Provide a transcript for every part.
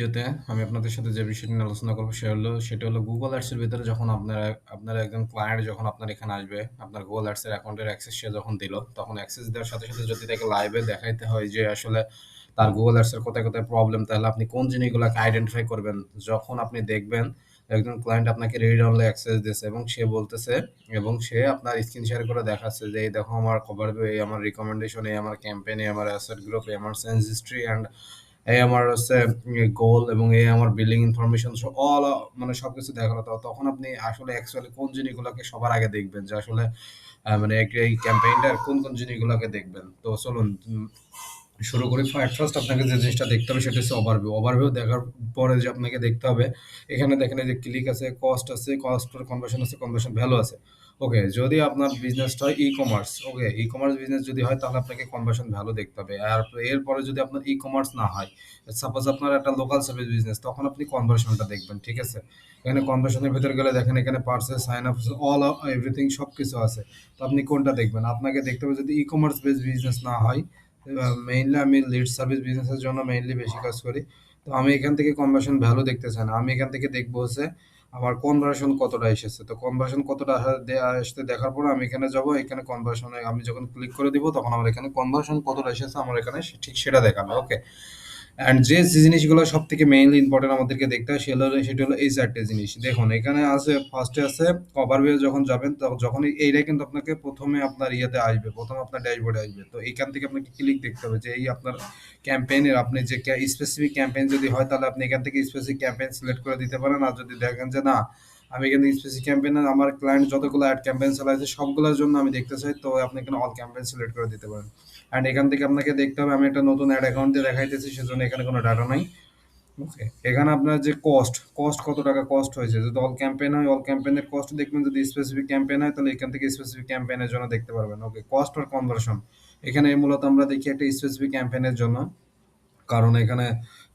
ভিডিওতে আমি আপনাদের সাথে যে বিষয়টি নিয়ে আলোচনা করবো সেটা হলো Google Ads এর ভিতরে যখন আপনার একজন ক্লায়েন্ট যখন আপনার এখানে আসবে, আপনার Google Ads এর অ্যাকাউন্টের অ্যাক্সেস সে যখন দিল, তখন অ্যাক্সেস দেওয়ার সাথে, সাথে যদি তাকে লাইভে দেখাইতে হয় যে আসলে তার Google Ads এর কোথায়, কোথায় প্রবলেম, তাহলে আপনি কোন জিনিসগুলাকে আইডেন্টিফাই করবেন? যখন আপনি দেখবেন একজন ক্লায়েন্ট আপনাকে রিড অনলি অ্যাক্সেস দিয়েছে এবং সে বলতেছে এবং সে আপনার স্ক্রিন শেয়ার করে দেখাচ্ছে যে, "এই দেখো আমার কভার ভিউ, এই আমার রিকমেন্ডেশন, এই আমার ক্যাম্পেইন, এই আমার অ্যাসেট গ্রুপ, এই আমার সেন্স হিস্ট্রি অ্যান্ড এই আমার হচ্ছে গোল এবং এই আমার বিলিং ইনফরমেশন মানে সবকিছু দেখালো।" তখন আপনি আসলে অ্যাকচুয়ালি কোন জিনিসগুলোকে সবার আগে দেখবেন যে আসলে মানে এই ক্যাম্পেইনটার কোন, কোন জিনিসগুলোকে দেখবেন? তো চলুন শুরু করি। ফার্স্ট আপনাকে যে জিনিসটা দেখতে হবে সেটা হচ্ছে ওভারভিউ। ওভারভিউ দেখার পরে যে আপনাকে দেখতে হবে, এখানে দেখেন এই যে ক্লিক আছে, কস্ট আছে, কস্ট ফর কনভার্সন আছে, কনভার্সন ভ্যালু আছে। ওকে, যদি আপনার বিজনেসটা হয় ই-কমার্স, ওকে, ই-কমার্স বিজনেস যদি হয় তাহলে আপনাকে কনভার্সন ভ্যালু দেখতে হবে। আর এরপরে যদি আপনার ই-কমার্স না হয়, সাপোজ আপনার একটা লোকাল সার্ভিস বিজনেস, তখন আপনি কনভার্সনটা দেখবেন, ঠিক আছে? এখানে কনভার্সনের ভেতরে গেলে দেখেন এখানে purses, sign up, all everything সবকিছু আছে। তো আপনি কোনটা দেখবেন? আপনাকে দেখতে হবে যদি ই-কমার্স বেস বিজনেস না হয়, মেইনলি আমি লিড সার্ভিস বিজনেসের জন্য মেইনলি বেশি কাজ করি। তো আমি এখান থেকে কনভার্সন ভ্যালু দেখতে চাই না। আমি এখান থেকে দেখবো হচ্ছে আমার কনভার্সন কতটা এসেছে। তো কনভার্সন কতটা আসতে দেখার পরে আমি এখানে যাবো। এখানে কনভার্সনে আমি যখন ক্লিক করে দিব তখন আমার এখানে কনভার্সন কতটা এসেছে আমার এখানে ঠিক সেটা দেখাবে। ওকে। অ্যান্ড যে জিনিসগুলো সব থেকে মেইনলি ইম্পর্টেন্ট আমাদেরকে দেখতে হয় সেটা হলো এই চারটে জিনিস। দেখুন এখানে আছে, ফার্স্টে আছে ওভারভিউ। যখন যাবেন যখন এইটাই কিন্তু আপনাকে প্রথমে আপনার ইয়েতে আসবে, প্রথম আপনার ড্যাশবোর্ডে আসবে। তো এইখান থেকে আপনাকে ক্লিক দেখতে হবে যে এই আপনার ক্যাম্পেইনের আপনি যে স্পেসিফিক ক্যাম্পেইন যদি হয় তাহলে আপনি এখান থেকে স্পেসিফিক ক্যাম্পেইন সিলেক্ট করে দিতে পারেন। আর যদি দেখেন যে না, আমি এখানে স্পেসিফিক ক্যাম্পেইনে আমার ক্লায়েন্ট যতগুলো অ্যাড ক্যাম্পেইন চালাইছে সবগুলোর জন্য আমি দেখতে চাই, তো আপনি এখানে অল ক্যাম্পেইন সিলেক্ট করে দিতে পারেন। অ্যান্ড এখান থেকে আপনাকে দেখতে হবে, আমি একটা নতুন অ্যাড অ্যাকাউন্ট দিয়ে দেখাইতেছি সেজন্য এখানে কোনো ডাটা নাই। ওকে, এখানে আপনার যে কস্ট কত টাকা কস্ট হয়েছে, যদি অল ক্যাম্পেইন হয় অল ক্যাম্পেইনের কস্ট দেখবেন, যদি স্পেসিফিক ক্যাম্পেইন হয় তাহলে এখান থেকে স্পেসিফিক ক্যাম্পেইনের জন্য দেখতে পারবেন। ওকে, কস্ট আর কনভার্সন এখানে মূলত আমরা দেখি একটা স্পেসিফিক ক্যাম্পেইনের জন্য, কারণ এখানে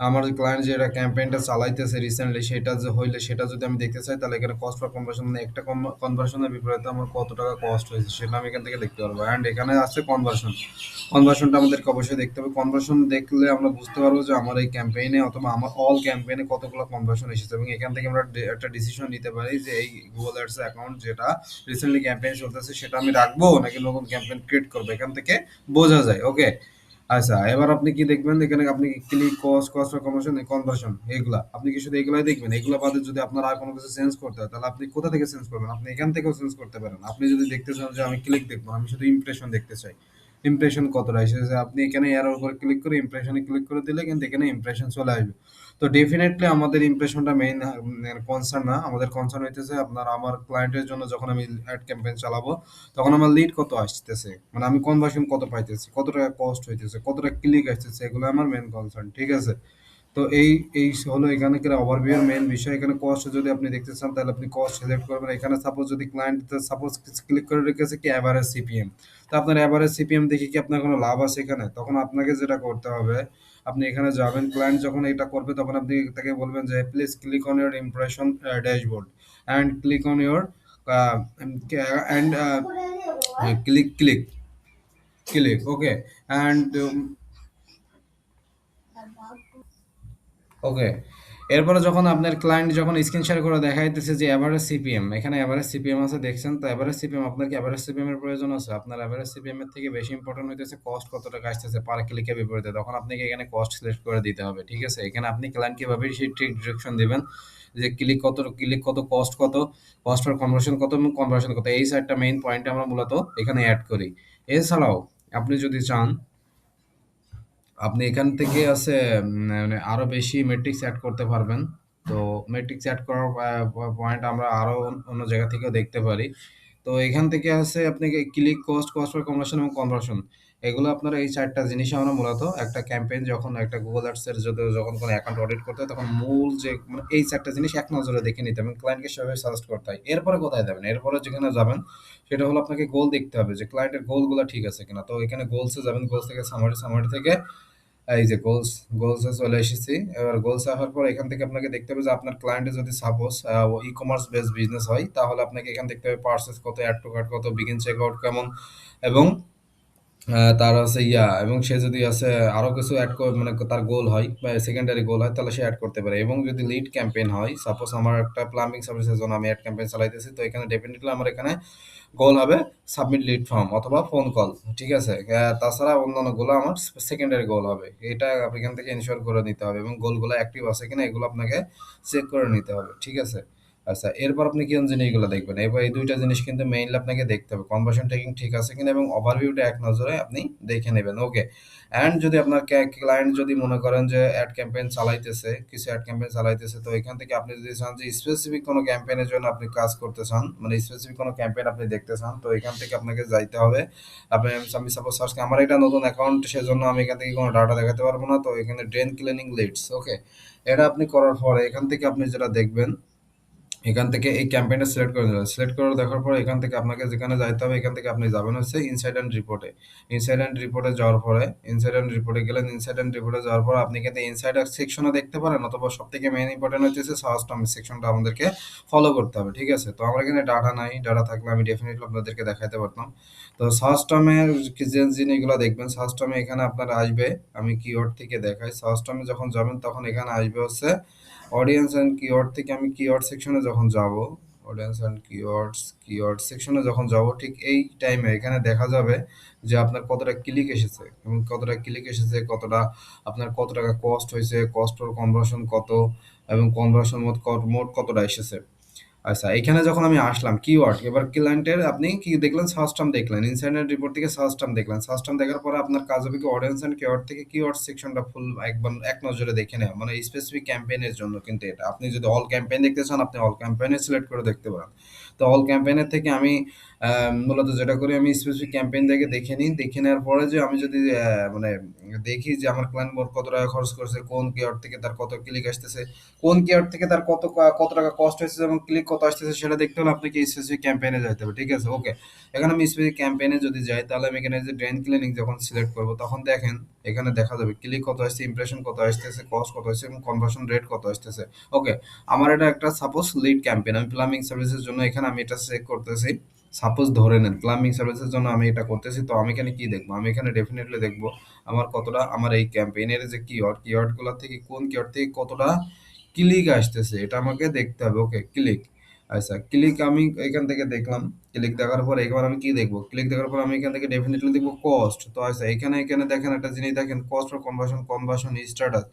আমার ক্লায়েন্ট যে এটা ক্যাম্পেইনটা চালাইতেছে রিসেন্টলি, সেটা যে হইলে সেটা যদি আমি দেখতে চাই তাহলে এখানে কস্ট ফর কনভার্সন মানে একটা কনভার্সনের বিপরীতে আমার কত টাকা কস্ট হয়েছে সেটা আমি এখান থেকে দেখতে পারবো। অ্যান্ড এখানে আছে কনভার্সনটা আমাদেরকে অবশ্যই দেখতে হবে। কনভার্সন দেখলে আমরা বুঝতে পারবো যে আমার এই ক্যাম্পেইনে অথবা আমার অল ক্যাম্পেইনে কতগুলো কনভার্সন এসেছে, এবং এখান থেকে আমরা একটা ডিসিশন নিতে পারি যে এই গুগল অ্যাডস অ্যাকাউন্ট যেটা রিসেন্টলি ক্যাম্পেইন চলতেছে সেটা আমি রাখবো নাকি নতুন ক্যাম্পেইন ক্রিয়েট করবো, এখান থেকে বোঝা যায়। ওকে, আচ্ছা, এবার আপনি কি দেখবেন? এখানে আপনি click, cost for conversion, conversion এগুলা। আপনি কি শুধু এগুলাই দেখবেন? এগুলা বাদে যদি আপনার আর কোনো কিছু চেঞ্জ করতে হয় তাহলে আপনি কোথা থেকে চেঞ্জ করবেন? আপনি এখান থেকেও চেঞ্জ করতে পারেন। আপনি যদি দেখতে চান যে আমি ক্লিক দেখবো, আমি শুধু ইমপ্রেশন দেখতে চাই। ইমপ্রেশন কতটা এসেছে, আপনি এখানে এরোর উপরে ক্লিক করে ইমপ্রেশনে ক্লিক করে দিলে কিন্তু এখানে ইমপ্রেশন চলে আসবে। তো ডেফিনেটলি আমাদের ইমপ্রেশনটা মেইন কনসার্ন না। আমাদের কনসার্ন হইতেছে আমার ক্লায়েন্টের জন্য যখন আমি অ্যাড ক্যাম্পেইন চালাবো তখন আমার লিড কত আসতেছে, মানে আমি কনভার্সন কত পাইতেছি, কত টাকা কস্ট হইতেছে, কত টাকা ক্লিক আসতেছে, এগুলো আমার মেন কনসার্ন, ঠিক আছে? তো এই হলো এখানে ওভারভিউ এর মেইন বিষয়। এখানে কস্ট যদি আপনি দেখতে চান তাহলে আপনি কস্ট সিলেক্ট করবেন। এখানে সাপোজ যদি ক্লায়েন্ট সাপোজ ক্লিক করে রেখেছে কি এভারেজ সিপিএম, তো আপনার এভারেজ সিপিএম দেখে কি আপনার কোনো লাভ আছে এখানে? তখন আপনাকে যেটা করতে হবে, আপনি এখানে যাবেন, ক্লায়েন্ট যখন এটা করবে তখন আপনি তাকে বলবেন যে please click on your impression dashboard and click on your and click okay and okay. এরপরে যখন আপনার ক্লায়েন্ট যখন স্ক্রিন শেয়ার করে দেখাইতেছে যে এভারেজ সিপিএম, এখানে এভারেজ সিপিএম আছে দেখছেন? তো এভারেজ সিপিএম, আপনার কি এভারেজ সিপিএম এর প্রয়োজন আছে? আপনার এভারেজ সিপিএম এর থেকে বেশি ইম্পর্টেন্ট হইতেছে কস্ট কত টাকা আসতেছে পার ক্লিকের বিপরীতে। তখন আপনাকে এখানে কস্ট সিলেক্ট করে দিতে হবে, ঠিক আছে? এখানে আপনি ক্লায়েন্টকে এভাবেই সেই ঠিক ডিরেকশন দিবেন যে ক্লিক কত, কস্ট ফর কনভার্সন কত এবং কনভার্সন কত। এই ৪ টা মেইন পয়েন্ট আমরা মূলত এখানে এড করি। এছাড়াও আপনি যদি চান, আপনি এখান থেকে আছে মানে আরো বেশি মেট্রিক্স এড করতে পারবেন। তো মেট্রিক্স এড করার পয়েন্ট আমরা আরো অন্য জায়গা থেকেও দেখতে পারি। তো এখান থেকে আছে আপনাকে ক্লিক, কস্ট ফর কনভার্সন এবং কনভার্সন, এগুলো আপনারা এই ৪ টা জিনিস আমরা মূলত একটা ক্যাম্পেইন যখন একটা Google Ads এর যখন কোনো অ্যাকাউন্ট অডিট করতে হয় তখন মূল যে মানে এই ৪ টা জিনিস এক নজরে দেখে নিতে হবে এবং ক্লায়েন্টকে সেভাবে সাজেস্ট করতে হয়। এরপরে কোথায় যাবেন? এরপরে যেখানে যাবেন সেটা হলো আপনাকে গোল দেখতে হবে যে ক্লায়েন্টের গোলগুলো ঠিক আছে কিনা। তো এখানে গোলসে যাবেন, গোলস থেকে সামারি থেকে এই যে গোলসে চলে এসেছি। এবার গোলসে আসার পর এখান থেকে আপনাকে দেখতে হবে যে আপনার ক্লায়েন্টের যদি সাপোজ ই-কমার্স বেসড বিজনেস হয় তাহলে আপনাকে এখানে দেখতে হবে পার্সেস কত, অ্যাড টু কার্ট কত, বিগিন চেক আউট কেমন এবং তার হচ্ছে এবং সে যদি আছে আরো কিছু অ্যাড মানে তার গোল হয় বা সেকেন্ডারি গোল হয় তাহলে সে অ্যাড করতে পারে। এবং যদি লিড ক্যাম্পেইন হয়, সাপোজ আমার একটা প্লাম্বিং সার্ভিসের জন্য আমি অ্যাড ক্যাম্পেইন চালাইতেছি, তো এখানে ডেফিনেটলি আমার এখানে গোল হবে সাবমিট লিড ফর্ম অথবা ফোন কল। ঠিক আছে? তাছাড়া অন্যান্য গোল আমার সেকেন্ডারি গোল হবে। এটা আপনি এখান থেকে ইনশিওর করে নিতে হবে এবং গোলগুলো অ্যাক্টিভ আছে কিনা এগুলো আপনাকে চেক করে নিতে হবে। ঠিক আছে? আচ্ছা, এরপর আপনি কোন জিনিসগুলো দেখবেন? এবার এই ২ টা জিনিস কিন্তু মেইনলি আপনাকে দেখতে হবে। কনভার্সন ট্র্যাকিং ঠিক আছে কিনা এবং ওভারভিউটা এক নজরে আপনি দেখে নেবেন। ওকে। অ্যান্ড যদি আপনার ক্লায়েন্ট যদি মনে করেন যে অ্যাড ক্যাম্পেইন চালাইতেছে, কিছু অ্যাড ক্যাম্পেইন চালাইতেছে, তো এখান থেকে আপনি যদি চান যে স্পেসিফিক কোনো ক্যাম্পেইনের জন্য আপনি কাজ করতে চান, মানে স্পেসিফিক কোনো ক্যাম্পেইন আপনি দেখতে চান, তো এখান থেকে আপনাকে যাইতে হবে। আমি সাপোজ সার্চ আমার এটা নতুন অ্যাকাউন্ট, সেজন্য আমি এখান থেকে কোনো ডাটা দেখাতে পারবো না। তো এখানে ড্রেন ক্লিনিং লিডস, ওকে। এটা আপনি করার পরে এখান থেকে আপনি যেটা দেখবেন, এখান থেকে এই ক্যাম্পেইনটা সিলেক্ট করে নেবেন। সিলেক্ট করে দেখার পরে এখান থেকে আপনাকে যেখানে যাইতে হবে, এখান থেকে আপনি যাবেন হচ্ছে ইনসাইড অ্যান্ড রিপোর্টে। ইনসাইড অ্যান্ড রিপোর্টে যাওয়ার পরে ইনসাইড অ্যান্ড রিপোর্টে গেলেন। ইনসাইড অ্যান্ড রিপোর্টে যাওয়ার পর আপনি কিন্তু ইনসাইড সেকশনে দেখতে পারেন, অথবা সবথেকে মেইন ইম্পর্টেন্ট হচ্ছে সার্চ টার্ম সেকশনটা আমাদেরকে ফলো করতে হবে। ঠিক আছে? তো আমার এখানে ডাটা নাই, ডাটা থাকলে আমি ডেফিনেটলি আপনাদেরকে দেখাতে পারতাম। তো সার্চ টার্মের যে জিনিসগুলো দেখবেন, সার্চ টার্মে এখানে আপনার আসবে, আমি কিওয়ার্ড থেকে দেখাই। সার্চ টার্মে যখন যাবেন তখন এখানে আসবে হচ্ছে অডিয়েন্স অ্যান্ড কিওয়ার্ড থেকে আমি কিওয়ার্ড সেকশনে যখন যাব, অডিয়েন্স অ্যান্ড কিওয়ার্ড সেকশনে যখন যাব, ঠিক এই টাইমে এখানে দেখা যাবে যে আপনার কতটা ক্লিক এসেছে এবং কতটা ক্লিক এসেছে, কতটা আপনার কত টাকা কস্ট হয়েছে, কস্ট ফর কনভার্সন কত, এবং কনভার্সন মোট কতটা এসেছে। আচ্ছা, এখানে যখন আমি আসলাম কিওয়ার্ড, এবার ক্লায়েন্টের আপনি কি দেখলেন? সার্চ টার্ম দেখলেন। ইনসাইডের রিপোর্ট থেকে সার্চ টার্ম দেখলেন। সার্চ টার্ম দেখার পরে আপনার কাজ হবে কি অডিয়েন্স এন্ড কিওয়ার্ড থেকে কিওয়ার্ড সেকশনটা ফুল একবার এক নজরে দেখে নেওয়া। মানে স্পেসিফিক ক্যাম্পেইনের জন্য কিন্তু এটা। আপনি যদি অল ক্যাম্পেইন দেখতে চান, আপনি অল ক্যাম্পেইনে সিলেক্ট করে দেখতে পারেন। তো অল ক্যাম্পেইনের থেকে আমি মূলত যেটা করি, আমি স্পেসিফিক ক্যাম্পেইন থেকে দেখে নিই। দেখে নেওয়ার পরে যে আমি যদি মানে দেখি যে আমার ক্লায়েন্ট মোট কত টাকা খরচ করেছে, কোন কিওয়ার্ড থেকে তার কত ক্লিক আসতেছে, কোন কিওয়ার্ড থেকে তার কত টাকা কস্ট হয়েছে এবং ক্লিক কত আসতেছে, সেটা দেখতে হলে আপনাকে স্পেসিফিক ক্যাম্পেইনে যাইতে হবে। ঠিক আছে? ওকে। এখানে আমি স্পেসিফিক ক্যাম্পেইনে যদি যাই, তাহলে আমি এখানে যে ড্রেন ক্লিনিং যখন সিলেক্ট করব, তখন দেখেন এখানে দেখা যাবে ক্লিক কত আসছে, ইমপ্রেশন কত আসতেছে, কস্ট কত আসছে এবং কনভার্সন রেট কত আসতেছে। ওকে। আমার এটা একটা সাপোজ লিড ক্যাম্পেইন, আমি প্লাম্বিং সার্ভিসের জন্য এখানে আমি এটা চেক করতেছি। সাপোজ ধরে নেন প্লাম্বিং সার্ভিসের জন্য আমি এটা করতেছি, তো আমি এখানে কি দেখবো? আমি এখানে ডেফিনেটলি দেখবো আমার কতটা, আমার এই ক্যাম্পেইনের যে কিওয়ার্ডগুলো থেকে কোন কিওয়ার্ড থেকে কতটা ক্লিক আসতেছে, এটা আমাকে দেখতে হবে। ওকে, ক্লিক। আচ্ছা, ক্লিক আমি এখান থেকে দেখলাম। ক্লিক দেখার পর এবার আমি কি দেখবো? ক্লিক দেখার পর আমি এখান থেকে ডেফিনেটলি দেখবো কস্ট। তো আচ্ছা, এখানে দেখেন একটা জিনিস দেখেন, কস্ট ফর কনভার্সন স্ট্যাটাস।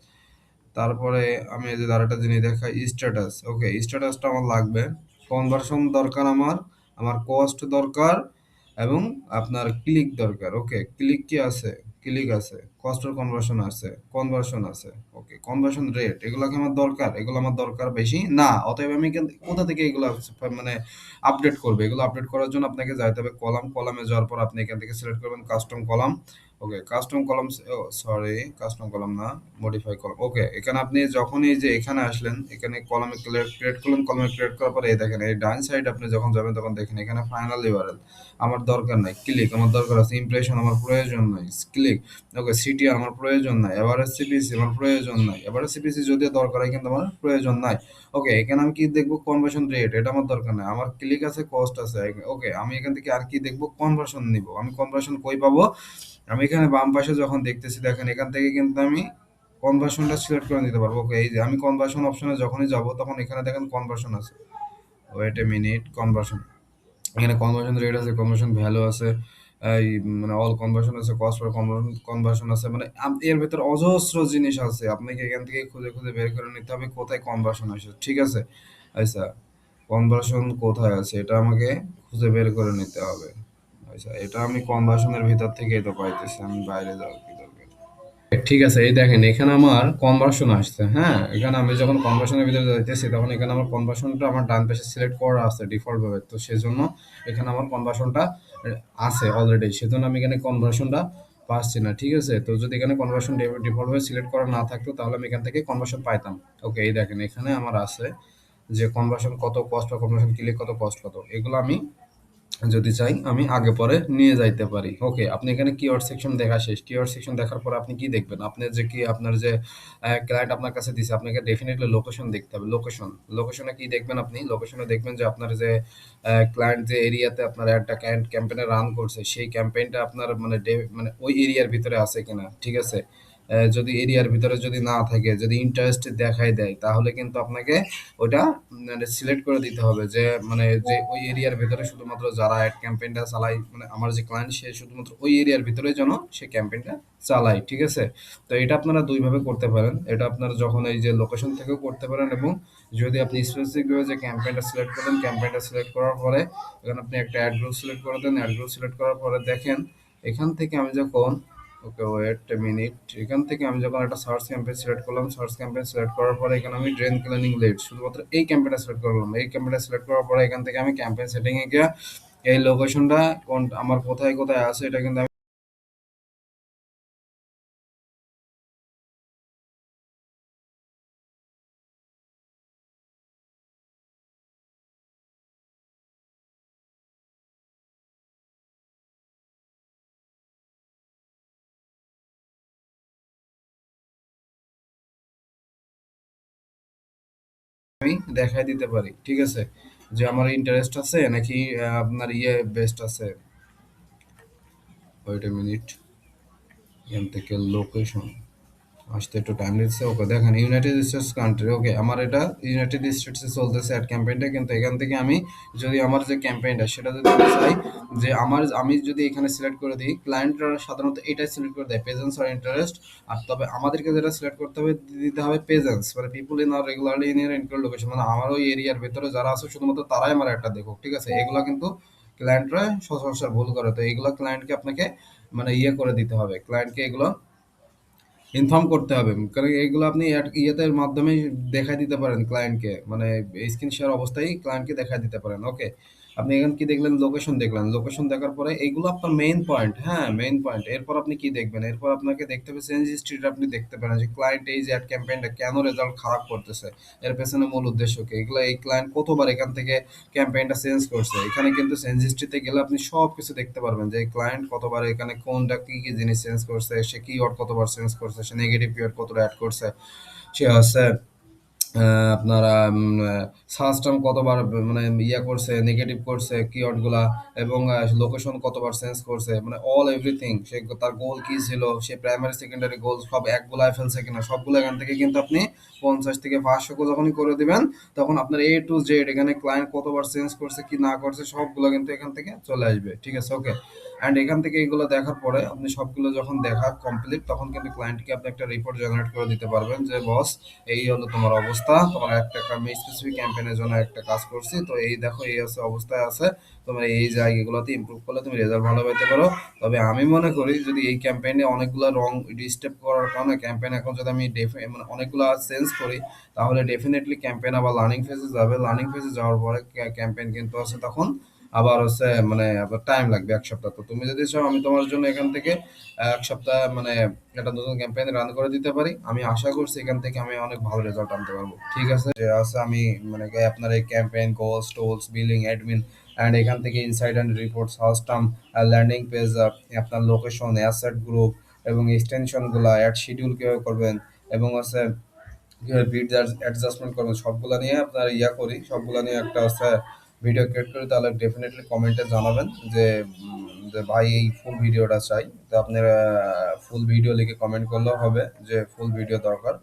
তারপরে আমি এই যে আরেকটা জিনিস দেখাই, স্ট্যাটাস। ওকে, স্ট্যাটাসটা আমার লাগবে। কনভার্সন দরকার আমার, আমার কস্ট দরকার এবং আপনার ক্লিক দরকার। ওকে, ক্লিক কি আছে? ক্লিক আছে, কস্ট অর কনভার্সন আছে। ওকে, কনভার্সন রেট এগুলো কি আমার দরকার? এগুলো আমার দরকার বেশি না। অতএব আমি কোথা থেকে এগুলো মানে আপডেট করবে? এগুলো আপডেট করার জন্য আপনাকে যাইতে হবে কলামে যাওয়ার পর আপনি এখান থেকে সিলেক্ট করবেন custom column. Okay, custom column, sorry, custom column না, মডিফাই কলাম। ওকে, এখানে আপনি যখনই যে এখানে আসলেন, এখানে কলামে ক্রিয়েট করলেন। কলামে ক্রিয়েট করার পরে এই দেখেন এই ডান সাইড আপনি যখন যাবেন তখন দেখেন এখানে ফাইনাল ইউআরএল আমার দরকার নাই, ক্লিক আমার দরকার আছে, ইমপ্রেশন আমার প্রয়োজন নাই, ক্লিক। ওকে, সিটি আমার প্রয়োজন নাই, এভারেজ সিপিসি আমার প্রয়োজন নাই, এভারেজ সিপিসি যদিও দরকার হয় কিন্তু আমার প্রয়োজন নাই। ওকে, এখানে আমি কি দেখবো? কনভার্সন রেট, এটা আমার দরকার নাই, আমার ক্লিক আছে, কস্ট আছে। ওকে, আমি এখান থেকে আর কি দেখবো? কনভার্সন নিব। আমি কনভার্সন কই পাবো? আমি এখানে বাম পাশে যখন দেখতেছি, দেখেন এখান থেকে কিন্তু আমি কনভার্সনটা সিলেক্ট করে নিতে পারবো। ওকে, এই যে আমি কনভার্সন অপশনে যখনই যাব তখন এখানে দেখেন কনভার্সন আছে। ওয়েট এ মিনিট, কনভার্সন, এখানে কনভার্সন রেট আছে, কনভার্সন ভ্যালু আছে, এই মানে অল কনভার্সন আছে, কস্ট ফর কনভার্সন আছে। মানে এর ভেতর অজস্র জিনিস আছে, আপনাকে এখান থেকে খুঁজে খুঁজে বের করে নিতে হবে কোথায় কনভার্সন আসে। ঠিক আছে? আচ্ছা, কনভার্সন কোথায় আছে এটা আমাকে খুঁজে বের করে নিতে হবে। আচ্ছা, এটা আমি কনভার্সনের ভিতর থেকেই তো পাইতেছি, আমি বাইরে যাওয়ার কি দরকার? ঠিক আছে, এই দেখেন এখানে আমার কনভার্সন আসছে। হ্যাঁ, এখানে আমি যখন কনভার্সনের ভিতরে যাইতেছি তখন এখানে আমার কনভার্সনটা আমার ডান পাশে সিলেক্ট করা আছে ডিফল্ট ভাবে, তো সেজন্য এখানে আমার কনভার্সনটা আছে অলরেডি, সেজন্য আমি এখানে কনভার্সনটা পাচ্ছি না। ঠিক আছে? তো যদি এখানে কনভার্সন ডিফল্ট ভাবে সিলেক্ট করা না থাকতো তাহলে আমি এখান থেকে কনভার্সন পাইতাম। ওকে, এই দেখেন এখানে আমার আছে যে কনভার্সন কত, কস্ট বা কনভার্সন ক্লিক কত, কস্ট কত, এগুলো আমি যদি চাই আমি আগে পরে নিয়ে যাইতে পারি। ওকে, আপনি এখানে কিওয়ার্ড সেকশন দেখা শেষ। কিওয়ার্ড সেকশন দেখার পরে আপনি কি দেখবেন? আপনার যে ক্লায়েন্ট আপনার কাছে দিছে, আপনাকে ডেফিনিটলি লোকেশন দেখতে হবে। লোকেশনে কি দেখবেন আপনি? লোকেশনে দেখবেন যে আপনার যে ক্লায়েন্ট যে এরিয়াতে আপনার একটা ক্যাম্পেইন রান করছে, সেই ক্যাম্পেইনটা আপনার মানে ওই এরিয়ার ভিতরে আছে কিনা। ঠিক আছে? যদি এরিয়ার ভিতরে যদি না থাকে, যদি ইন্টারেস্ট দেখায় দেয়, তাহলে কিন্তু আপনাকে ওটা মানে সিলেক্ট করে দিতে হবে যে যে ওই এরিয়ার ভেতরে শুধুমাত্র যারা অ্যাড ক্যাম্পেইনটা চালায়, মানে আমার যে ক্লায়েন্ট সে শুধুমাত্র ওই এরিয়ার ভিতরে যেন সে ক্যাম্পেইনটা চালায়। ঠিক আছে? তো এটা আপনারা দুইভাবে করতে পারেন। এটা আপনারা যখন এই যে লোকেশন থেকেও করতে পারেন, এবং যদি আপনি স্পেসিফিক ভাবে যে ক্যাম্পেইনটা সিলেক্ট করলেন, ক্যাম্পেইনটা সিলেক্ট করার পরে এখানে আপনি একটা অ্যাড গ্রুপ সিলেক্ট করে দেন। অ্যাড গ্রুপ সিলেক্ট করার পরে দেখেন এখান থেকে আমি যখন ওকে ওয়েট এ মিনিট, এখান থেকে আমি যখন একটা সার্চ ক্যাম্পেইন সিলেক্ট করলাম, সার্চ ক্যাম্পেইন সিলেক্ট করার পরে এখানে আমি ড্রেন ক্লিনিং লিড শুধুমাত্র এই ক্যাম্পেইনটা সিলেক্ট করলাম। এই ক্যাম্পেইনটা সিলেক্ট করার পরে এখান থেকে আমি ক্যাম্পেইন সেটিং এ গিয়ে এই লোকেশনটা কোন আমার কোথায় কোথায় আছে এটা কিন্তু আমি দেখাই দিতে পারি। ঠিক আছে? যে আমার ইন্টারেস্ট আছে নাকি আপনার বেস্ট আছে। ওয়েট এ মিনিট, এখান থেকে লোকেশন আসতে একটু টাইম নিচ্ছে। ওকে, দেখেন ইউনাইটেড স্টেটস কান্ট্রি। ওকে, আমার এটা ইউনাইটেড স্টেটসে চলতেছে অ্যাড ক্যাম্পেইনটা, কিন্তু এখান থেকে আমি যদি আমার যে ক্যাম্পেইনটা সেটা যদি আমি চাই যে আমি যদি এখানে সিলেক্ট করে দিই, ক্লায়েন্টরা সাধারণত এটাই সিলেক্ট করে দেয়, প্রেজেন্স আর ইন্টারেস্ট। আর তবে আমাদেরকে যেটা সিলেক্ট করতে হবে, দিতে হবে প্রেজেন্স, মানে পিপল ইন আর regularly in year include location, মানে আমার ওই এরিয়ার ভেতরে যারা আছে শুধুমাত্র তারাই আমার একটা দেখুক। ঠিক আছে? এগুলা কিন্তু ক্লায়েন্টরা সচরাচর ভুল করে। তো এইগুলো ক্লায়েন্টকে আপনাকে করে দিতে হবে, ক্লায়েন্টকে এগুলো ইনফর্ম করতে হবে। কারণ এগুলো আপনি ইয়েতে মাধ্যমে দেখাই দিতে পারেন ক্লায়েন্টকে, মানে স্ক্রিন শেয়ার অবস্থায় ক্লায়েন্টকে দেখাই দিতে পারেন। ওকে, আপনি এখানে কি দেখলেন? লোকেশন দেখলেন। লোকেশন দেখার পরে এইগুলো আপনার মেইন পয়েন্ট। হ্যাঁ, মেইন পয়েন্ট। এরপর আপনি কি দেখবেন? এরপর আপনাকে দেখতে হবে চেঞ্জ হিস্ট্রিটা। আপনি দেখতে পারেন যে ক্লায়েন্ট এই যে অ্যাড ক্যাম্পেইনটা কেন রেজাল্ট খারাপ করতেছে, এর পেছনে মূল উদ্দেশ্য কি, এগুলো এই ক্লায়েন্ট কতবার এখান থেকে ক্যাম্পেইনটা চেঞ্জ করছে। এখানে কিন্তু চেঞ্জ হিস্ট্রিতে গেলে আপনি সব কিছু দেখতে পারবেন যে ক্লায়েন্ট কতবার এখানে কোনটা কি কি জিনিস চেঞ্জ করছে, সে কিওয়ার্ড কতবার চেঞ্জ করছে, সে নেগেটিভ কিওয়ার্ড কতটা অ্যাড করছে, সে হচ্ছে আপনারা সার্চ টার্ম কতবার করছে, নেগেটিভ করছে কিওয়ার্ড গুলা, এবং লোকেশন কতবার চেঞ্জ করছে, মানে অল এভরিথিং। সে তার গোল কি ছিল, সে প্রাইমারি সেকেন্ডারি গোল সব এক গোলায় ফেলছে কিনা, সবগুলো এখান থেকে কিন্তু আপনি 50 থেকে 500 যখনই করে দিবেন, তখন আপনার এ টু জেড এখানে ক্লায়েন্ট কতবার চেঞ্জ করছে কি না করছে সবগুলো কিন্তু এখান থেকে চলে আসবে। ঠিক আছে? ওকে, অ্যান্ড এখান থেকে এগুলো দেখার পরে আপনি সবগুলো যখন দেখা কমপ্লিট, তখন কিন্তু ক্লায়েন্টকে আপনি একটা রিপোর্ট জেনারেট করে দিতে পারবেন যে বস, এই হলো তোমার অবস্থা, তোমার একটা আমি স্পেসিফিক ক্যাম্পেইনের জন্য একটা কাজ করছি, তো এই দেখো এই আছে অবস্থায় আছে, তোমার এই জায়গাগুলোতে ইমপ্রুভ করলে তুমি রেজাল্ট ভালো পেতে পারো। তবে আমি মনে করি যদি এই ক্যাম্পেইনে অনেকগুলো রং স্টেপ করার কারণে ক্যাম্পেইন এখন যদি আমি অনেকগুলো চেঞ্জ করি, তাহলে ডেফিনেটলি ক্যাম্পেইন আবার লার্নিং ফেজে যাবে। লার্নিং ফেজে যাওয়ার পরে ক্যাম্পেইন কিন্তু আছে তখন আবার আবার টাইম লাগবে 1 সপ্তাহ। তো তুমি যদি চাও আমি তোমার জন্য এখান থেকে 1 সপ্তাহ একটা নতুন ক্যাম্পেইন রান করে দিতে পারি। আমি আশা করছি এখান থেকে আমি অনেক ভালো রেজাল্ট আনতে পারবো। ঠিক আছে? যে আছে আমি আপনার এই campaign goals tours billing admin and এখান থেকে inside and report system, landing page, আপনার লোকেশন, অ্যাসেট গ্রুপ এবং এক্সটেনশন গুলা, অ্যাড শিডিউল কিভাবে করবেন, এবং কিভাবে বিট অ্যাডজাস্টমেন্ট করবেন, সবগুলা নিয়ে আপনার করি, সবগুলা নিয়ে একটা ভিডিও ক্রিয়েট করি। তাহলে ডেফিনেটলি কমেন্টে জানাবেন যে যে ভাই এই ফুল ভিডিওটা চাই। তো আপনারা ফুল ভিডিও লিখে কমেন্ট করলেও হবে যে ফুল ভিডিও দরকার।